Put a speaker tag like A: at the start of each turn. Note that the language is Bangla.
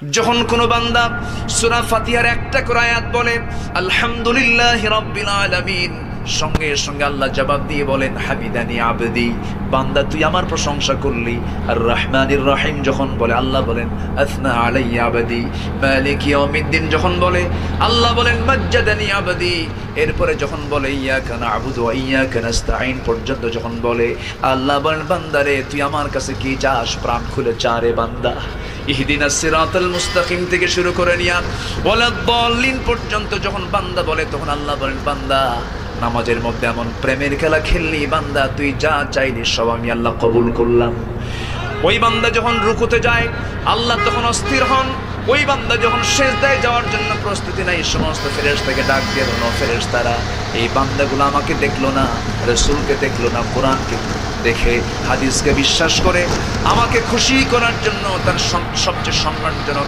A: যখন কোনো বান্দা সূরা ফাতিহার একটা করে আয়াত বলে আলহামদুলিল্লাহি রাব্বিল আলামিন, সঙ্গে সঙ্গে আল্লাহ জবাব দিয়ে বলেন হামিদানি আবদি, বান্দা তুই আমার প্রশংসা করলি। আর রহমানির রহিম যখন বলে আল্লাহ বলেন আথনা আলাইয়া আবদি। মালিক ইয়াউমিদ্দিন যখন বলে আল্লাহ বলেন মাজ্জাদানি আবদি। এরপরে যখন বলে ইয়াকা না'বুদু ওয়া ইয়াকা নাস্তাঈন পর্যন্ত যখন বলে আল্লাহ বলেন বান্দারে তুই আমার কাছে কি চাস, প্রাণ খুলে চা রে বান্দা। ইহদিনাস সিরাতাল মুস্তাকিম থেকে শুরু করে নিয়া ওয়ালাদ-দাল্লিন পর্যন্ত যখন বান্দা বলে তখন আল্লাহ বলেন বান্দা নামাজের মধ্যে এমন প্রেমের খেলা খেললি বান্দা, তুই যা চাইলি সব আমি আল্লাহ কবুল করলাম। ওই বান্দা যখন রুকুতে যায় আল্লাহ তখন অস্থির হন। ওই বান্দা যখন সিজদায় যাওয়ার জন্য প্রস্তুতি নেয় সমস্ত ফেরেশতাকে ডাক দিয়ে বলেন ফেরেশতারা এই বান্দাগুলো আমাকে দেখলো না, রাসূলকে দেখলো না, কোরআনকে দেখে হাদিসকে বিশ্বাস করে আমাকে খুশি করার জন্য তার সবচেয়ে সম্মানজনক